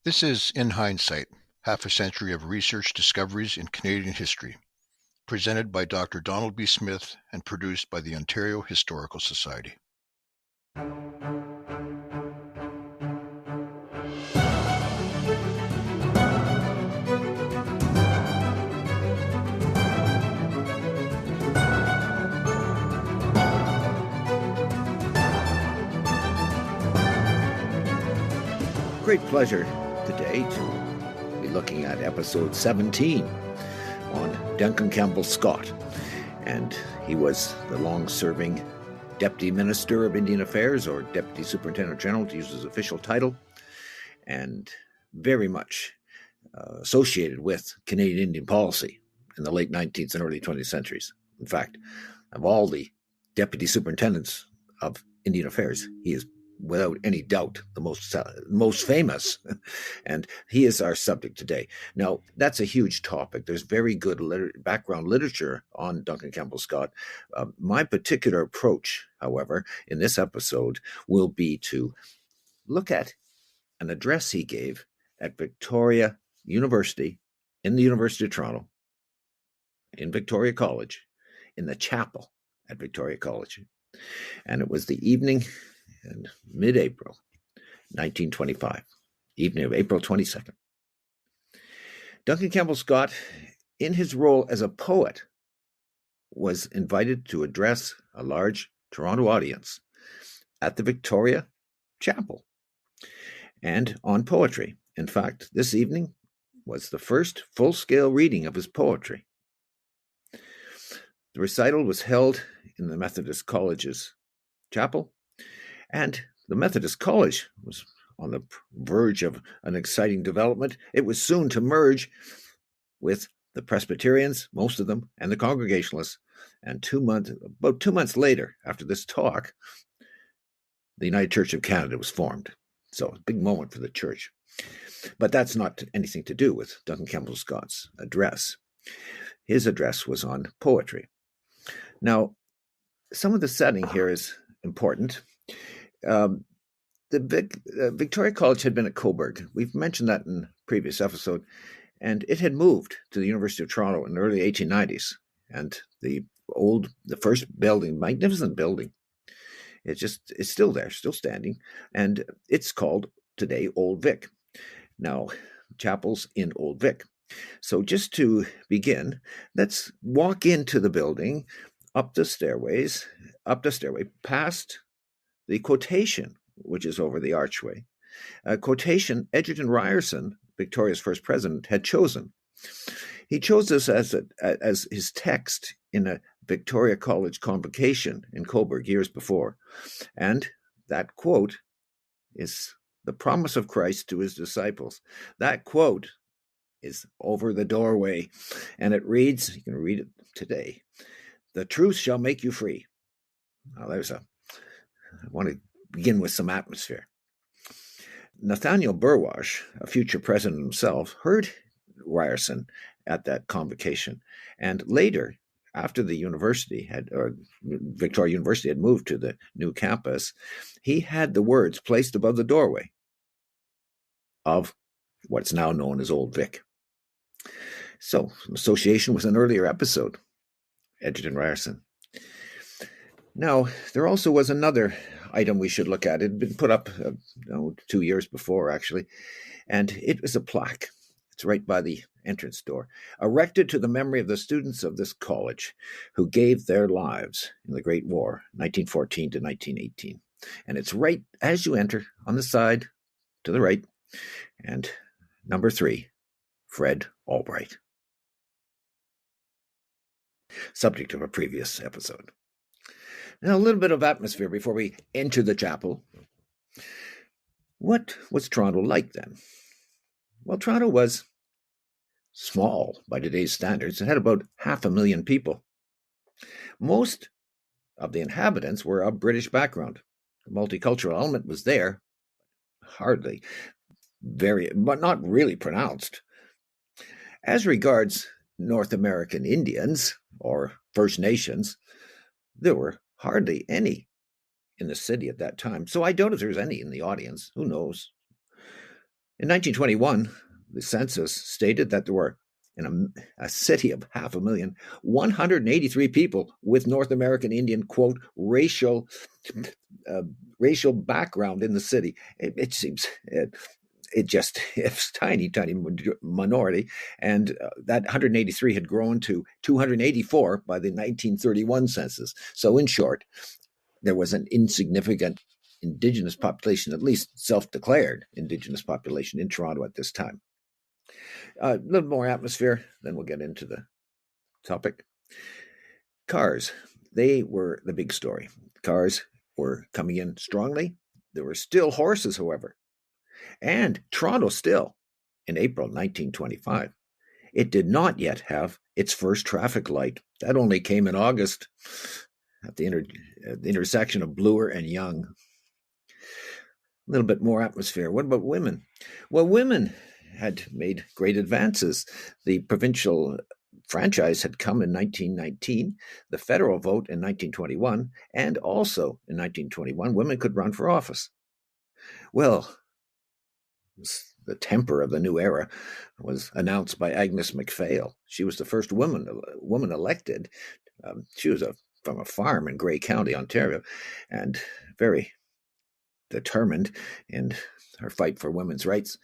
This is In Hindsight, half a century of research discoveries in Canadian history, presented by Dr. Donald B. Smith and produced by the Ontario Historical Society. Great pleasure today to be looking at episode 17 on Duncan Campbell Scott. And he was the long-serving Deputy Minister of Indian Affairs, or Deputy Superintendent General, to use his official title, and very much associated with Canadian Indian policy in the late 19th and early 20th centuries. In fact, of all the Deputy Superintendents of Indian Affairs, he is without any doubt the most famous, and he is our subject today. Now, that's a huge topic. There's very good background literature on Duncan Campbell Scott. My particular approach, however, in this episode will be to look at an address he gave at Victoria University, in the University of Toronto, in Victoria College, in the chapel at Victoria College. And it was the evening in mid-April, 1925, evening of April 22nd. Duncan Campbell Scott, in his role as a poet, was invited to address a large Toronto audience at the Victoria Chapel and on poetry. In fact, this evening was the first full-scale reading of his poetry. The recital was held in the Methodist College's chapel, and the Methodist College was on the verge of an exciting development. It was soon to merge with the Presbyterians, most of them, and the Congregationalists. And about 2 months later, after this talk, the United Church of Canada was formed. So a big moment for the church. But that's not anything to do with Duncan Campbell Scott's address. His address was on poetry. Now, some of the setting here is important. Victoria College had been at Cobourg. We've mentioned that in a previous episode, and it had moved to the University of Toronto in the early 1890s. And the first building, magnificent building, it's still there, still standing, and it's called today Old Vic. Now, chapel's in Old Vic. So just to begin, let's walk into the building, up the stairway, past the quotation, which is over the archway, a quotation Egerton Ryerson, Victoria's first president, had chosen. He chose this as his text in a Victoria College convocation in Cobourg years before. And that quote is the promise of Christ to his disciples. That quote is over the doorway, and it reads, you can read it today, "The truth shall make you free." Now, I want to begin with some atmosphere. Nathaniel Burwash, a future president himself, heard Ryerson at that convocation. And later, after Victoria University had moved to the new campus, he had the words placed above the doorway of what's now known as Old Vic. So, association with an earlier episode, Egerton Ryerson. Now, there also was another item we should look at. It had been put up 2 years before, actually, and it was a plaque. It's right by the entrance door. "Erected to the memory of the students of this college who gave their lives in the Great War, 1914 to 1918. And it's right as you enter on the side to the right. And number 3, Fred Albright. Subject of a previous episode. Now, a little bit of atmosphere before we enter the chapel. What was Toronto like then? Well, Toronto was small by today's standards. It had about 500,000 people. Most of the inhabitants were of British background. The multicultural element was there, but not really pronounced. As regards North American Indians, or First Nations, there were hardly any in the city at that time. So I doubt if there's any in the audience. Who knows? In 1921, the census stated that there were, in a city of 500,000, 183 people with North American Indian, quote, racial background in the city. It seems it's tiny minority, and that 183 had grown to 284 by the 1931 census. So in short, there was an insignificant Indigenous population, at least self-declared Indigenous population in Toronto at this time. A little more atmosphere, then we'll get into the topic. Cars, they were the big story. Cars were coming in strongly. There were still horses, however. And Toronto still, in April 1925, it did not yet have its first traffic light. That only came in August at the intersection of Bloor and Yonge. A little bit more atmosphere. What about women? Well, women had made great advances. The provincial franchise had come in 1919, the federal vote in 1921, and also in 1921, women could run for office. Well, the temper of the new era was announced by Agnes MacPhail. She was the first woman elected. She was from a farm in Grey County, Ontario, and very determined in her fight for women's rights.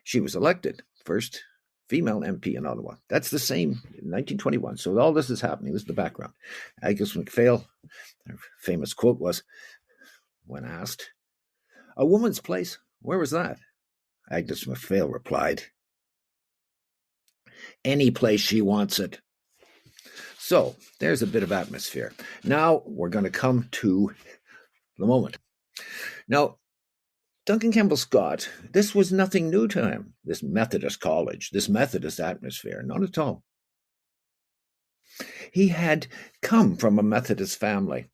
She was elected first female MP in Ottawa. That's the same in 1921. So all this is happening. This is the background. Agnes MacPhail, her famous quote was, when asked, "A woman's place, where was that?" Agnes MacPhail replied, "Any place she wants it." So there's a bit of atmosphere. Now we're going to come to the moment. Now, Duncan Campbell Scott, this was nothing new to him, this Methodist college, this Methodist atmosphere, not at all. He had come from a Methodist family.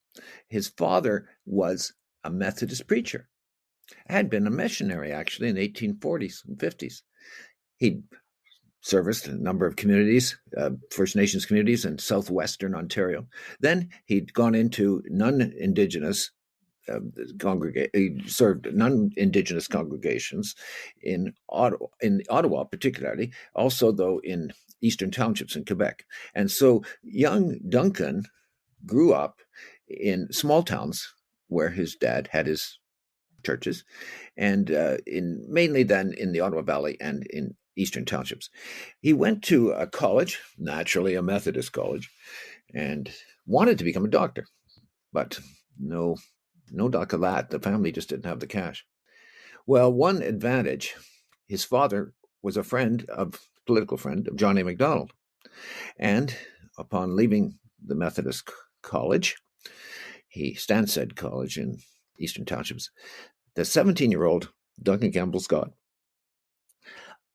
His father was a Methodist preacher, had been a missionary actually in the 1840s and 50s. He'd serviced a number of communities, First Nations communities in southwestern Ontario. Then he'd gone into non-Indigenous he served non-Indigenous congregations in Ottawa particularly, also though in eastern townships in Quebec. And so young Duncan grew up in small towns where his dad had his churches, and mainly then in the Ottawa Valley and in eastern townships. He went to a college, naturally a Methodist college, and wanted to become a doctor, but no doc of that. The family just didn't have the cash. Well, one advantage, his father was a political friend of John A. Macdonald. And upon leaving the Methodist college, Stansted College in Eastern Townships, the 17-year-old Duncan Campbell Scott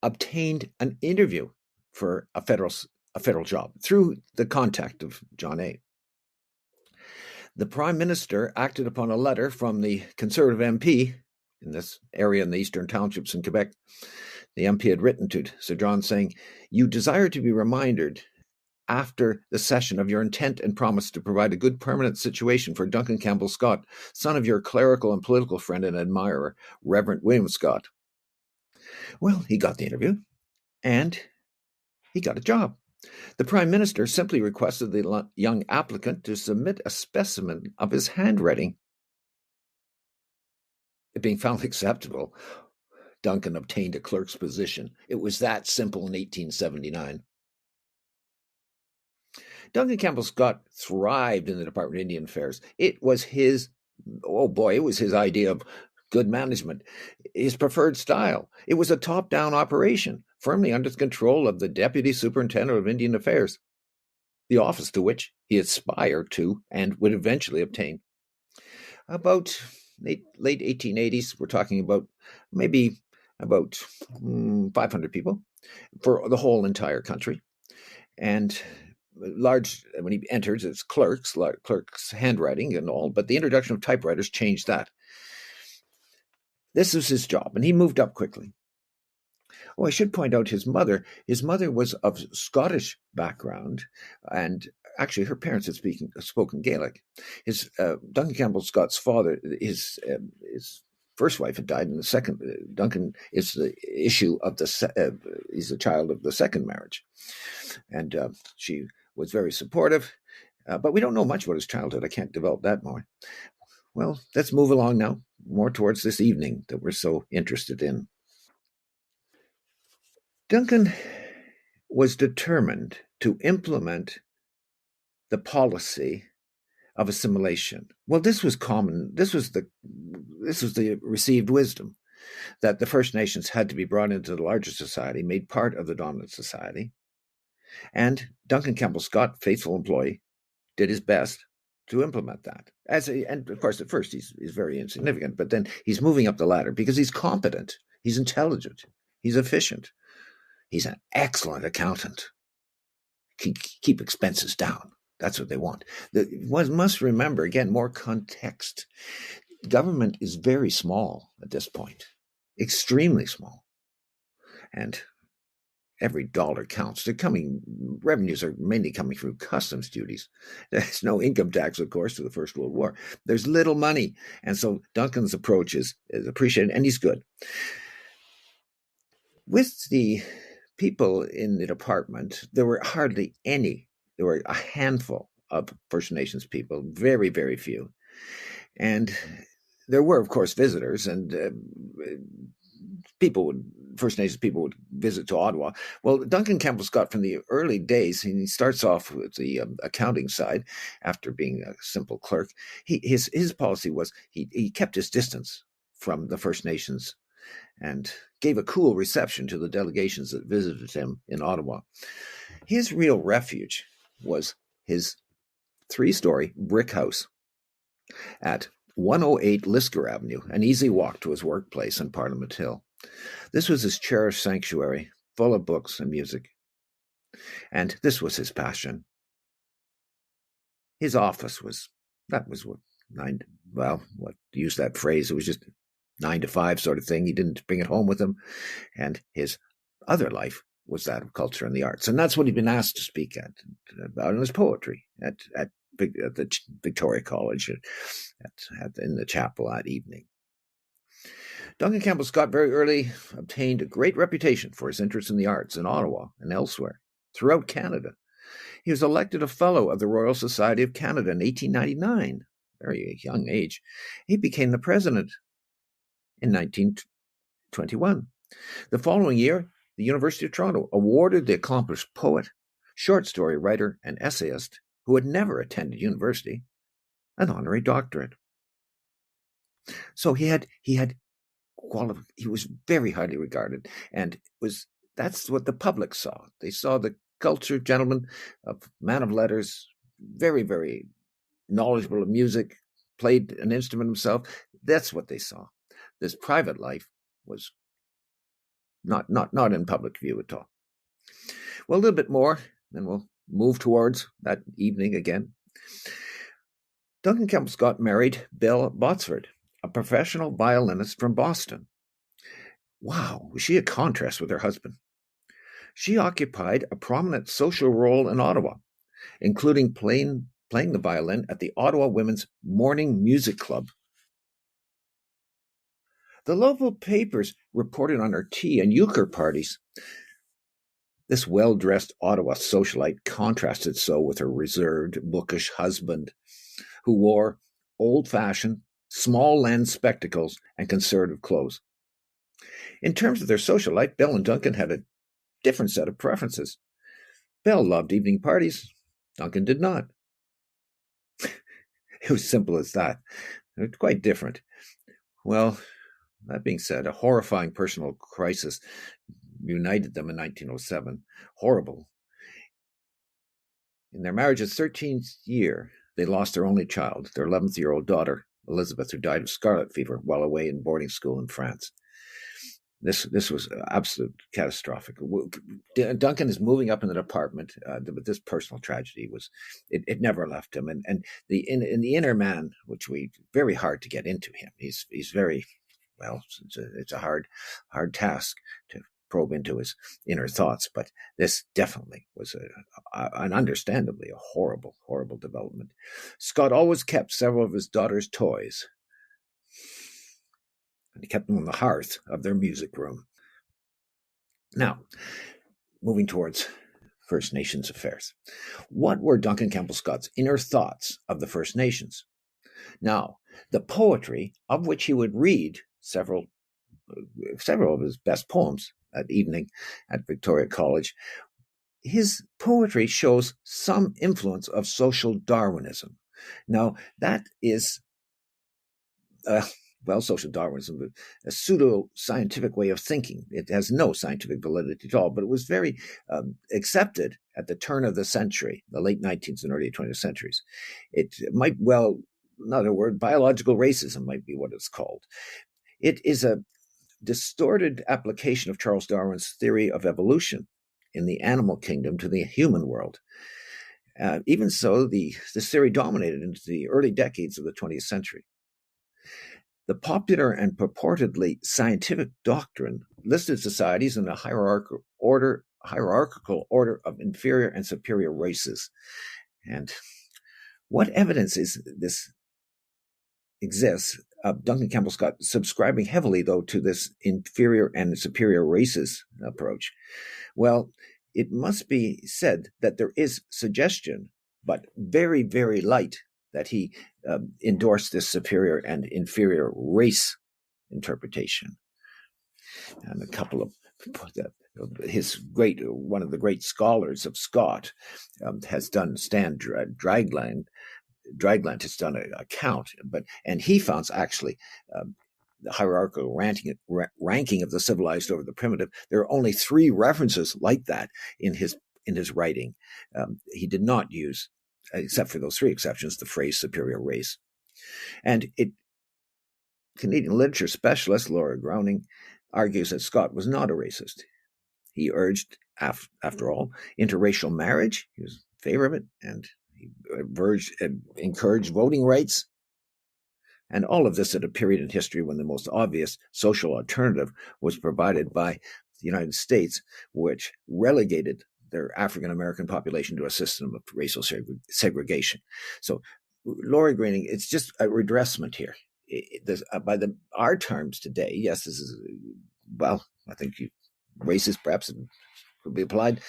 obtained an interview for a federal job through the contact of John A. The Prime Minister acted upon a letter from the Conservative MP in this area in the Eastern Townships in Quebec. The MP had written to Sir John saying, "You desire to be reminded after the session of your intent and promise to provide a good permanent situation for Duncan Campbell Scott, son of your clerical and political friend and admirer, Reverend William Scott." Well, he got the interview, and he got a job. The Prime Minister simply requested the young applicant to submit a specimen of his handwriting. It being found acceptable, Duncan obtained a clerk's position. It was that simple in 1879. Duncan Campbell Scott thrived in the Department of Indian Affairs. It was his idea of good management, his preferred style. It was a top-down operation, firmly under the control of the Deputy Superintendent of Indian Affairs, the office to which he aspired to and would eventually obtain. About late 1880s, we're talking about maybe about 500 people for the whole entire country. And when he enters, it's clerks handwriting and all, but the introduction of typewriters changed that. This was his job, and he moved up quickly. Oh, I should point out his mother. His mother was of Scottish background, and actually her parents had spoken Gaelic. Duncan Campbell Scott's father, his first wife had died, and the second, Duncan is the issue of he's a child of the second marriage. And she was very supportive, but we don't know much about his childhood. I can't develop that more. Well, let's move along now, more towards this evening that we're so interested in. Duncan was determined to implement the policy of assimilation. Well, this was common. This was the received wisdom that the First Nations had to be brought into the larger society, made part of the dominant society. And Duncan Campbell Scott, faithful employee, did his best to implement that. And of course, at first he's very insignificant, but then he's moving up the ladder because he's competent, he's intelligent, he's efficient, he's an excellent accountant. Keep expenses down. That's what they want. One must remember, again, more context. Government is very small at this point, extremely small. And every dollar counts. Revenues are mainly coming through customs duties. There's no income tax, of course, to the First World War. There's little money. And so Duncan's approach is appreciated, and he's good. With the people in the department, there were hardly any. There were a handful of First Nations people, very, very few. And there were, of course, visitors, and First Nations people would visit to Ottawa. Well, Duncan Campbell Scott, from the early days, he starts off with the accounting side after being a simple clerk. His policy was he kept his distance from the First Nations and gave a cool reception to the delegations that visited him in Ottawa. His real refuge was his 3-story brick house at 108 Lisker Avenue, an easy walk to his workplace on Parliament Hill. This was his cherished sanctuary, full of books and music. And this was his passion. His office was use that phrase, it was just 9 to 5 sort of thing. He didn't bring it home with him. And his other life was that of culture and the arts. And that's what he'd been asked to speak about in his poetry at the Victoria College in the chapel that evening. Duncan Campbell Scott very early obtained a great reputation for his interest in the arts in Ottawa and elsewhere, throughout Canada. He was elected a Fellow of the Royal Society of Canada in 1899, very young age. He became the president in 1921. The following year, the University of Toronto awarded the accomplished poet, short story writer, and essayist who had never attended university an honorary doctorate. So he was very highly regarded, and that's what the public saw. They saw the cultured gentleman, a man of letters, very, very knowledgeable of music, played an instrument himself. That's what they saw. This private life was not in public view at all. Well, a little bit more, then we'll move towards that evening again. Duncan Campbell Scott married Belle Botsford, a professional violinist from Boston. Wow, was she a contrast with her husband? She occupied a prominent social role in Ottawa, including playing the violin at the Ottawa Women's Morning Music Club. The local papers reported on her tea and euchre parties. This well-dressed Ottawa socialite contrasted so with her reserved, bookish husband, who wore old-fashioned, small-lens spectacles and conservative clothes. In terms of their social life, Belle and Duncan had a different set of preferences. Belle loved evening parties. Duncan did not. It was simple as that. They're quite different. Well, that being said, a horrifying personal crisis united them in 1907. Horrible. In their marriage's 13th year, they lost their only child, their 11th-year-old daughter, Elizabeth, who died of scarlet fever while away in boarding school in France. This was absolute catastrophic. Duncan is moving up in the department, but this personal tragedy it never left him. And in the inner man, which very hard to get into him. He's very, well, it's a hard task to probe into his inner thoughts, but this definitely was an understandably a horrible, horrible development. Scott always kept several of his daughter's toys. and he kept them on the hearth of their music room. Now, moving towards First Nations affairs. What were Duncan Campbell Scott's inner thoughts of the First Nations? Now, the poetry, of which he would read several of his best poems that evening at Victoria College, his poetry shows some influence of social Darwinism. Now, that is, social Darwinism, a pseudo-scientific way of thinking. It has no scientific validity at all, but it was very accepted at the turn of the century, the late 19th and early 20th centuries. It might another word, biological racism might be what it's called. It is a distorted application of Charles Darwin's theory of evolution in the animal kingdom to the human world. Even so, this theory dominated into the early decades of the 20th century. The popular and purportedly scientific doctrine listed societies in a hierarchical order of inferior and superior races. And what evidence exists of Duncan Campbell Scott subscribing heavily, though, to this inferior and superior races approach? Well, it must be said that there is suggestion, but very, very light, that he endorsed this superior and inferior race interpretation. And a couple of one of the great scholars of Scott has done, Stan Dragland has done an account, and he found actually the hierarchical ranking of the civilized over the primitive. There are only 3 references like that in his writing. He did not use, except for those 3 exceptions, the phrase superior race. And Canadian literature specialist Laura Groening argues that Scott was not a racist. He urged, after all, interracial marriage. He was in favor of it, and he encouraged voting rights. And all of this at a period in history when the most obvious social alternative was provided by the United States, which relegated their African-American population to a system of racial segregation. So, Laura Groening, it's just a redressment here. By our terms today, yes, this is, I think racist perhaps could be applied,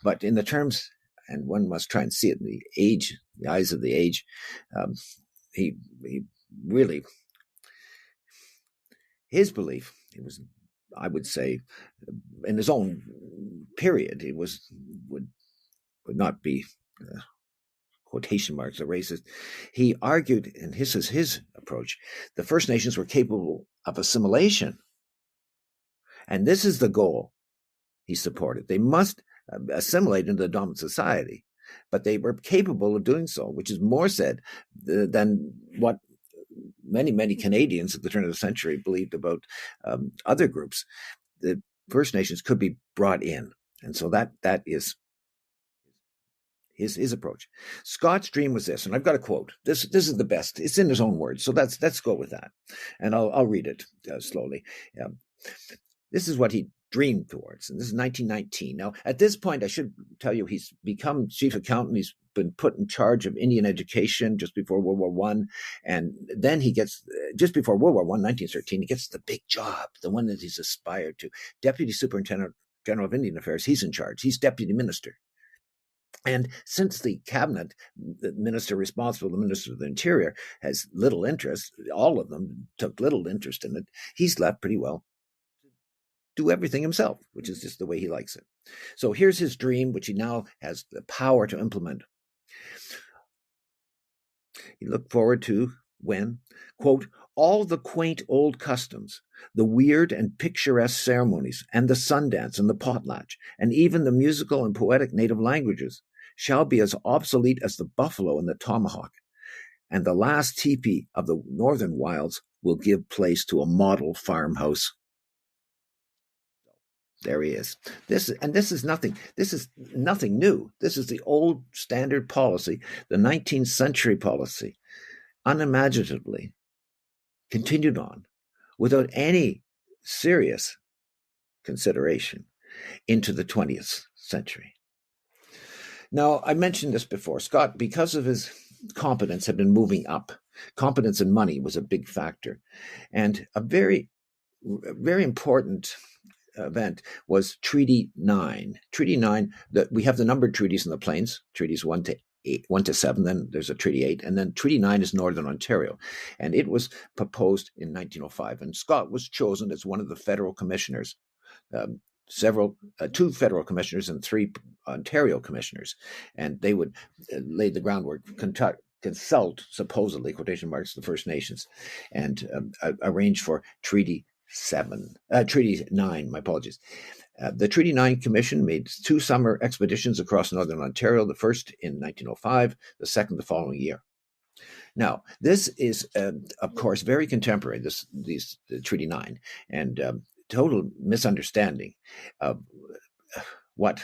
but in the terms, and one must try and see it in the eyes of the age, he really, his belief, it was, I would say, in his own period, it would not be quotation marks a racist. He argued, and this is his approach, the First Nations were capable of assimilation, and this is the goal he supported. They must assimilate into the dominant society, but they were capable of doing so, which is more said than what many Canadians at the turn of the century believed about other groups. The First Nations could be brought in, and so that is his approach. Scott's dream was this, and I've got a quote. This is the best. It's in his own words, so let's go with that, and I'll read it slowly. This is what he dreamed towards, and this is 1919. Now, at this point, I should tell you, he's become chief accountant. He's been put in charge of Indian education just before World War I, and then he gets, just before World War I, 1913, he gets the big job, the one that he's aspired to. Deputy Superintendent General of Indian Affairs, he's in charge. He's deputy minister. And since the cabinet, the minister responsible, the Minister of the Interior, has little interest, all of them took little interest in it, he's left pretty well do everything himself, which is just the way he likes it. So here's his dream, which he now has the power to implement. He looked forward to when, quote, all the quaint old customs, the weird and picturesque ceremonies, and the sundance and the potlatch, and even the musical and poetic native languages shall be as obsolete as the buffalo and the tomahawk, and the last teepee of the northern wilds will give place to a model farmhouse. There he is. This is nothing new. This is the old standard policy, the 19th century policy, unimaginatively continued on without any serious consideration into the 20th century. Now, I mentioned this before. Scott, because of his competence, had been moving up. Competence and money was a big factor. And a very very important event was Treaty 9. Treaty 9, we have the numbered treaties in the Plains, treaties 1 to 7, then there's a Treaty 8, and then Treaty 9 is Northern Ontario. And it was proposed in 1905, and Scott was chosen as one of the federal commissioners, two federal commissioners and 3 Ontario commissioners, and they would lay the groundwork, consult, supposedly, quotation marks, the First Nations, and arrange for Treaty 9, my apologies. The Treaty 9 Commission made 2 summer expeditions across Northern Ontario, the first in 1905, the second the following year. Now, this is, of course, very contemporary, the Treaty 9, and total misunderstanding of what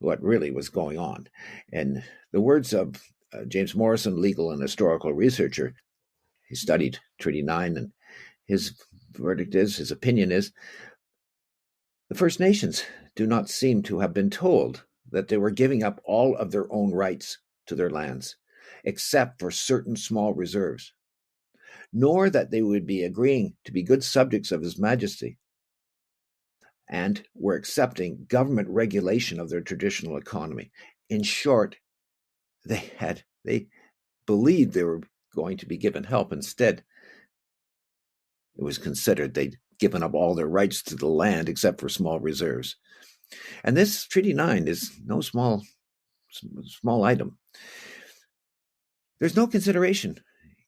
really was going on. In the words of James Morrison, legal and historical researcher, he studied Treaty 9, and his opinion is, the First Nations do not seem to have been told that they were giving up all of their own rights to their lands, except for certain small reserves, nor that they would be agreeing to be good subjects of His Majesty, and were accepting government regulation of their traditional economy. In short, they believed they were going to be given help. Instead, it was considered they'd given up all their rights to the land except for small reserves. And this Treaty 9 is no small item. There's no consideration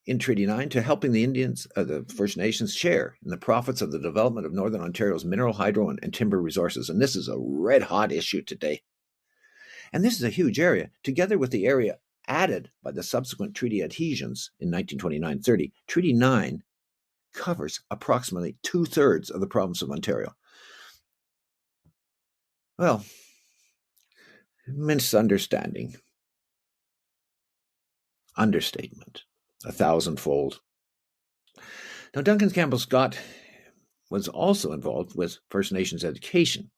in Treaty 9 to helping the Indians, the First Nations, share in the profits of the development of Northern Ontario's mineral, hydro, and timber resources. And this is a red-hot issue today. And this is a huge area, together with the area added by the subsequent treaty adhesions in 1929-30. Treaty 9 covers approximately 2/3 of the province of Ontario. Well, misunderstanding, understatement, 1,000-fold. Now, Duncan Campbell Scott was also involved with First Nations education.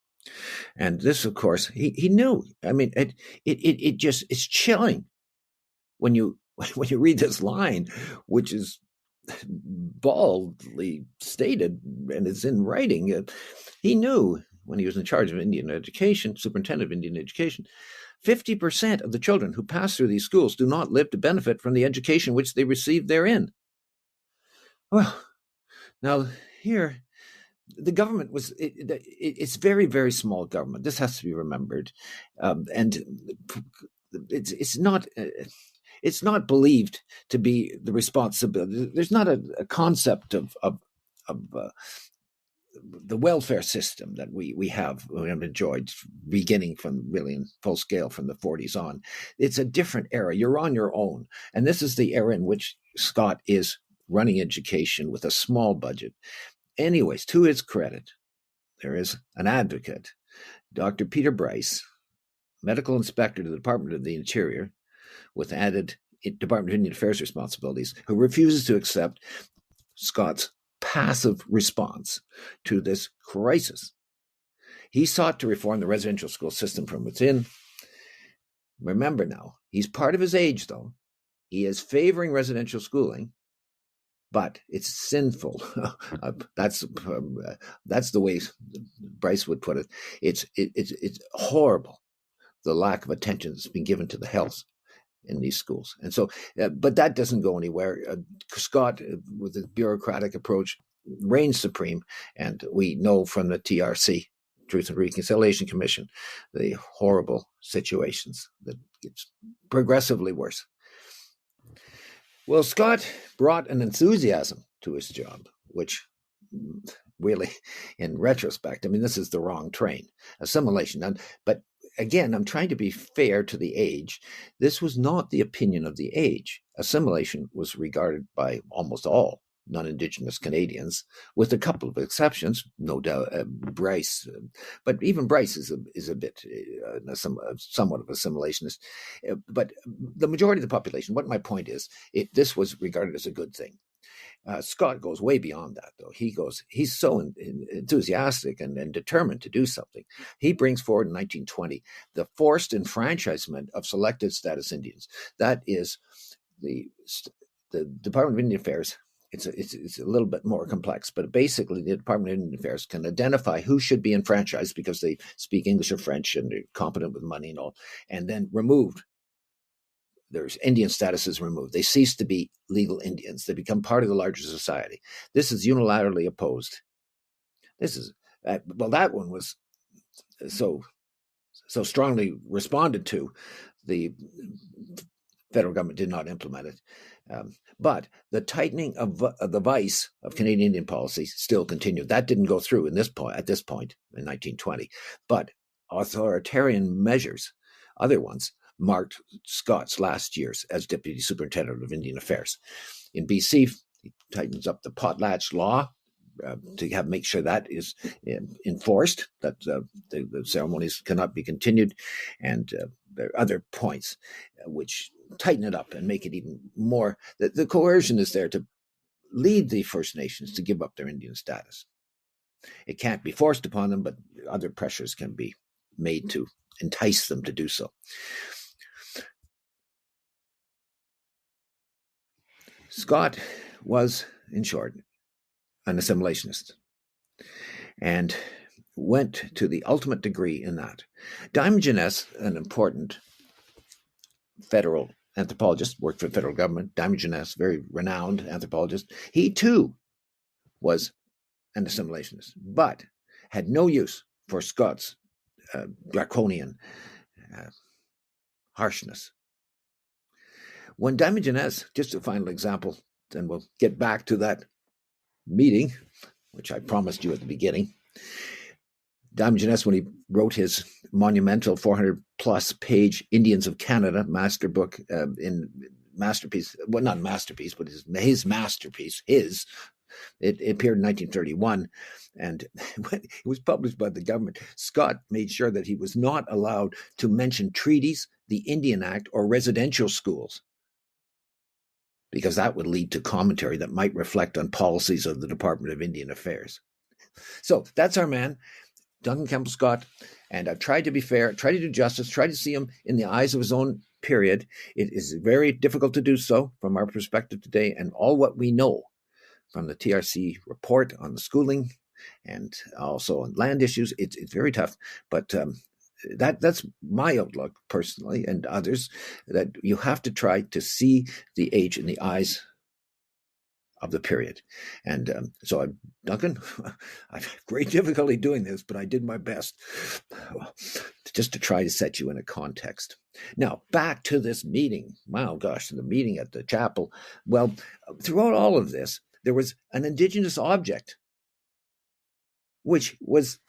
And this, of course, he knew. I mean, it's chilling when you read this line, which is baldly stated, and it's in writing. He knew when he was in charge of Indian education, Superintendent of Indian Education, 50% of the children who pass through these schools do not live to benefit from the education which they received therein. Well, now here, the government it's very, very small government. This has to be remembered. And it's not believed to be the responsibility. There's not a concept of the welfare system that we have enjoyed beginning from really in full scale from the 40s on. It's a different era. You're on your own. And this is the era in which Scott is running education with a small budget. Anyways, to his credit, there is an advocate, Dr. Peter Bryce, medical inspector to the Department of the Interior, with added Department of Indian Affairs responsibilities, who refuses to accept Scott's passive response to this crisis. He sought to reform the residential school system from within. Remember now, he's part of his age, though. He is favoring residential schooling, but it's sinful. That's the way Bryce would put it. It's horrible, the lack of attention that's been given to the health in these schools. And so, but that doesn't go anywhere. Scott, with his bureaucratic approach, reigns supreme. And we know from the TRC, Truth and Reconciliation Commission, the horrible situations that gets progressively worse. Well, Scott brought an enthusiasm to his job, which really, in retrospect, I mean, this is the wrong train, assimilation. But again, I'm trying to be fair to the age. This was not the opinion of the age. Assimilation was regarded by almost all non-Indigenous Canadians, with a couple of exceptions, no doubt, Bryce. But even Bryce is a bit somewhat of assimilationist. But the majority of the population, what my point is, this was regarded as a good thing. Scott goes way beyond that, though. He's so enthusiastic and determined to do something. He brings forward in 1920 the forced enfranchisement of selected status Indians. That is the Department of Indian Affairs it's a little bit more complex, but basically the Department of Indian Affairs can identify who should be enfranchised because they speak English or French and they're competent with money and all, and then removed. Their Indian status is removed. They cease to be legal Indians. They become part of the larger society. This is unilaterally opposed. This is, that one was so strongly responded to. The federal government did not implement it. But the tightening of the vice of Canadian Indian policy still continued. That didn't go through at this point in 1920. But authoritarian measures, other ones, marked Scott's last years as Deputy Superintendent of Indian Affairs. In BC, he tightens up the potlatch law to make sure that is enforced, that the ceremonies cannot be continued. And there are other points which tighten it up and make it even more. The coercion is there to lead the First Nations to give up their Indian status. It can't be forced upon them, but other pressures can be made to entice them to do so. Scott was, in short, an assimilationist and went to the ultimate degree in that. Duncan, an important federal anthropologist, worked for the federal government. Duncan, very renowned anthropologist. He too was an assimilationist, but had no use for Scott's draconian harshness. When Duncan, just a final example, then we'll get back to that meeting, which I promised you at the beginning. Duncan, when he wrote his monumental 400-plus page Indians of Canada master book, in masterpiece, well, not masterpiece, but his masterpiece, it appeared in 1931, and when it was published by the government, Scott made sure that he was not allowed to mention treaties, the Indian Act, or residential schools, because that would lead to commentary that might reflect on policies of the Department of Indian Affairs. So that's our man, Duncan Campbell Scott, and I've tried to be fair, tried to do justice, tried to see him in the eyes of his own period. It is very difficult to do so from our perspective today, and all what we know from the TRC report on the schooling and also on land issues, it's very tough, but that's my outlook personally, and others, that you have to try to see the age in the eyes of the period. And so, Duncan, I have great difficulty doing this, but I did my best just to try to set you in a context. Now, back to this meeting. Wow, gosh, the meeting at the chapel. Well, throughout all of this, there was an Indigenous object, which was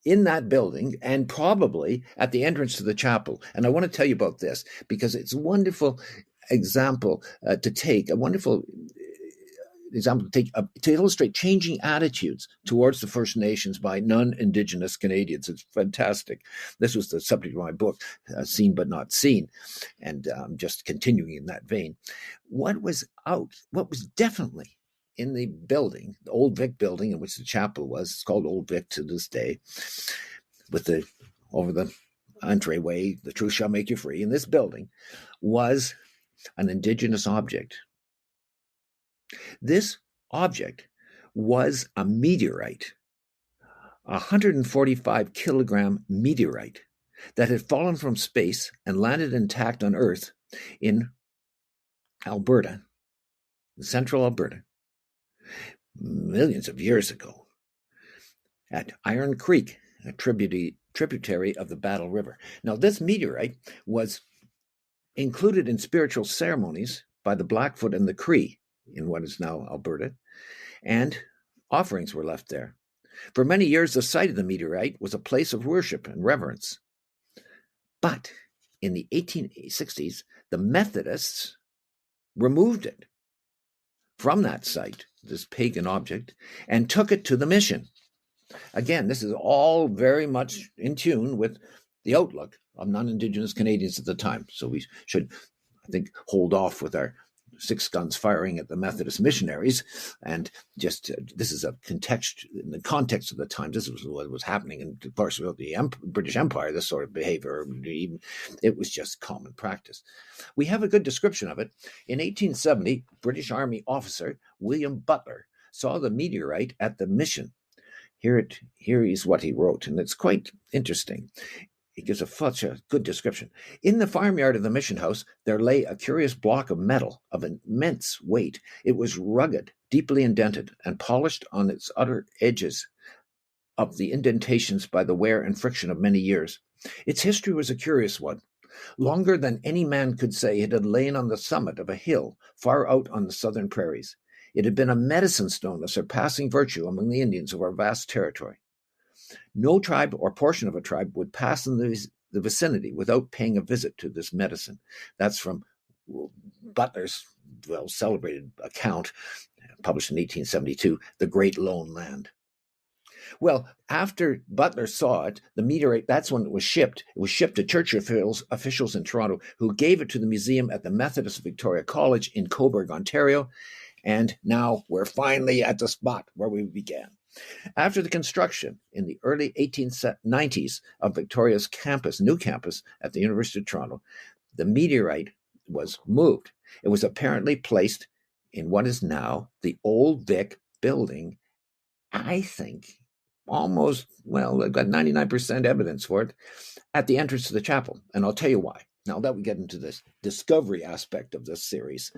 in that building and probably at the entrance to the chapel. And I want to tell you about this because it's a wonderful example to illustrate changing attitudes towards the First Nations by non-Indigenous Canadians. It's fantastic. This was the subject of my book, Seen But Not Seen, and just continuing in that vein. What was definitely in the building, the Old Vic building in which the chapel was, it's called Old Vic to this day, with over the entryway, the truth shall make you free, in this building was an Indigenous object. This object was a meteorite, a 145 kilogram meteorite that had fallen from space and landed intact on Earth in Alberta, central Alberta, millions of years ago, at Iron Creek, a tributary of the Battle River. Now, this meteorite was included in spiritual ceremonies by the Blackfoot and the Cree in what is now Alberta, and offerings were left there. For many years, the site of the meteorite was a place of worship and reverence. But in the 1860s, the Methodists removed it from that site, this pagan object, and took it to the mission. Again, this is all very much in tune with the outlook of non-Indigenous Canadians at the time. So we should, I think, hold off with our 6 guns firing at the Methodist missionaries. And just this is in the context of the time, this was what was happening. And of course, with the British Empire, this sort of behavior, it was just common practice. We have a good description of it. In 1870, British Army officer William Butler saw the meteorite at the mission. Here is what he wrote, and it's quite interesting. He gives such a good description. In the farmyard of the mission house, there lay a curious block of metal of immense weight. It was rugged, deeply indented, and polished on its outer edges of the indentations by the wear and friction of many years. Its history was a curious one. Longer than any man could say, it had lain on the summit of a hill far out on the southern prairies. It had been a medicine stone of surpassing virtue among the Indians of our vast territory. No tribe or portion of a tribe would pass in the vicinity without paying a visit to this medicine. That's from Butler's celebrated account, published in 1872, The Great Lone Land. Well, after Butler saw it, the meteorite, that's when it was shipped. It was shipped to church officials in Toronto, who gave it to the museum at the Methodist of Victoria College in Cobourg, Ontario. And now we're finally at the spot where we began. After the construction in the early 1890s of Victoria's new campus at the University of Toronto, the meteorite was moved. It was apparently placed in what is now the Old Vic building. I think almost, I've got 99% evidence for it, at the entrance to the chapel. And I'll tell you why. Now that we get into this discovery aspect of this series.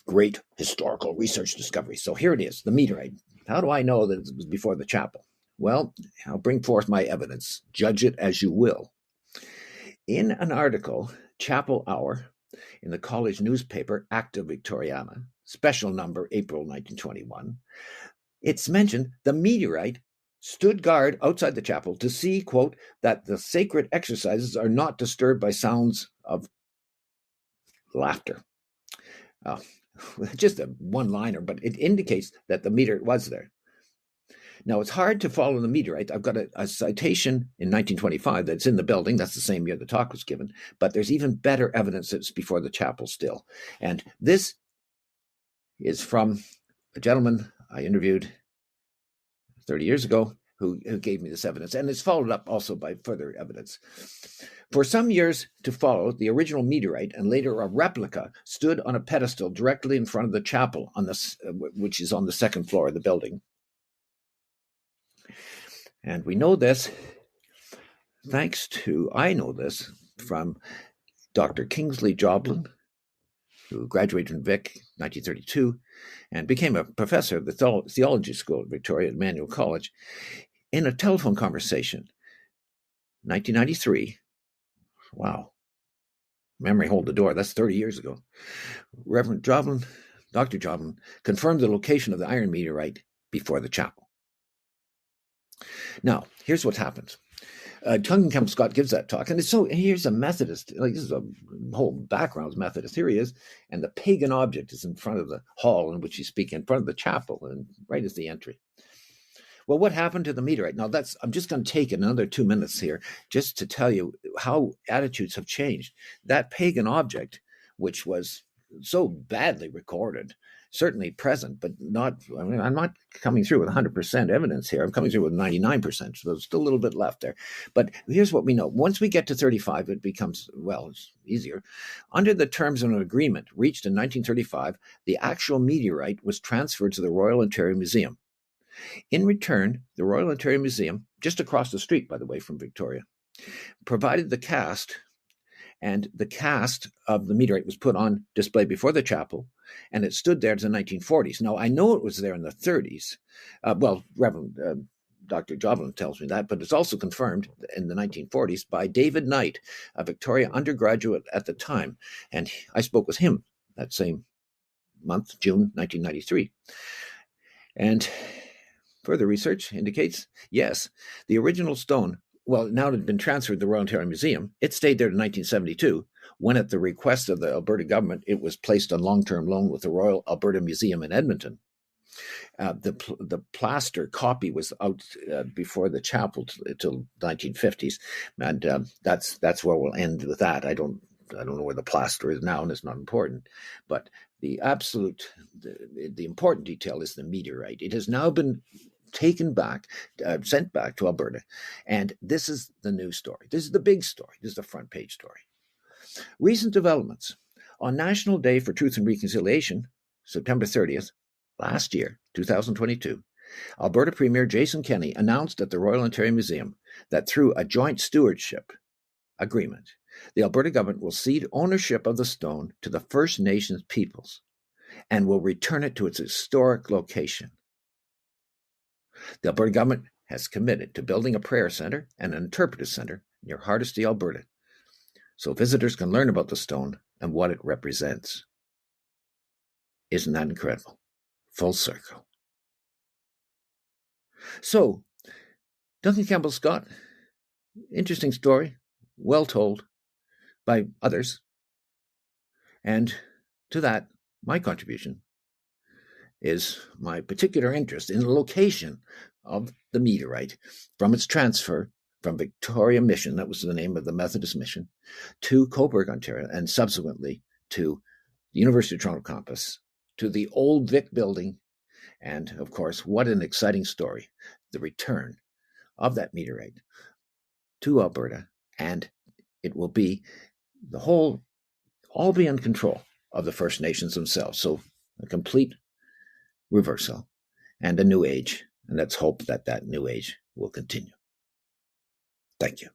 Great historical research discovery. So here it is, the meteorite. How do I know that it was before the chapel? Well, I'll bring forth my evidence. Judge it as you will. In an article, Chapel Hour, in the college newspaper Acta Victoriana, special number April 1921, it's mentioned the meteorite stood guard outside the chapel to see, quote, that the sacred exercises are not disturbed by sounds of laughter. Just a one-liner, but it indicates that the meteorite was there. Now, it's hard to follow the meteorite. I've got a citation in 1925 that's in the building. That's the same year the talk was given. But there's even better evidence that it's before the chapel still. And this is from a gentleman I interviewed 30 years ago who gave me this evidence. And it's followed up also by further evidence. For some years to follow, the original meteorite and later a replica stood on a pedestal directly in front of the chapel, which is on the second floor of the building. And we know this I know this from Dr. Kingsley Joblin, who graduated from Vic in 1932 and became a professor of the theology school at Victoria at Emmanuel College. In a telephone conversation, 1993, wow, memory hold the door, that's 30 years ago, Reverend Joblin, Dr. Joblin, confirmed the location of the iron meteorite before the chapel. Now, here's what happens. Duncan Campbell Scott gives that talk, and here's a Methodist, this is a whole background Methodist. Here he is, and the pagan object is in front of the hall in which he's speaking, in front of the chapel, and right as the entry. Well, what happened to the meteorite? Now, I'm just going to take another 2 minutes here just to tell you how attitudes have changed. That pagan object, which was so badly recorded, certainly present, but I'm not coming through with 100% evidence here. I'm coming through with 99%, so there's still a little bit left there. But here's what we know. Once we get to 35, it becomes, it's easier. Under the terms of an agreement reached in 1935, the actual meteorite was transferred to the Royal Ontario Museum. In return, the Royal Ontario Museum, just across the street, by the way, from Victoria, provided the cast, and the cast of the meteorite was put on display before the chapel, and it stood there to the 1940s. Now, I know it was there in the 30s. Reverend Dr. Joblin tells me that, but it's also confirmed in the 1940s by David Knight, a Victoria undergraduate at the time, and I spoke with him that same month, June 1993. And further research indicates, yes, the original stone, now it had been transferred to the Royal Ontario Museum. It stayed there to 1972, when at the request of the Alberta government, it was placed on long-term loan with the Royal Alberta Museum in Edmonton. The plaster copy was out before the chapel till 1950s, and that's where we'll end with that. I don't I don't know where the plaster is now, and it's not important. But the important detail is the meteorite. It has now been taken back, sent back to Alberta. And this is the new story. This is the big story. This is the front page story. Recent developments. On National Day for Truth and Reconciliation, September 30th, last year, 2022, Alberta Premier Jason Kenney announced at the Royal Ontario Museum that through a joint stewardship agreement, the Alberta government will cede ownership of the stone to the First Nations peoples and will return it to its historic location. The Alberta government has committed to building a prayer centre and an interpretive centre near Hardisty, Alberta, so visitors can learn about the stone and what it represents. Isn't that incredible? Full circle. So, Duncan Campbell Scott, interesting story, well told by others. And to that, my contribution is my particular interest in the location of the meteorite from its transfer from Victoria Mission, that was the name of the Methodist mission, to Cobourg, Ontario, and subsequently to the University of Toronto campus, to the old Vic building, and of course, what an exciting story, the return of that meteorite to Alberta, and it will be all be in control of the First Nations themselves. So a complete reversal and a new age, and let's hope that that new age will continue. Thank you.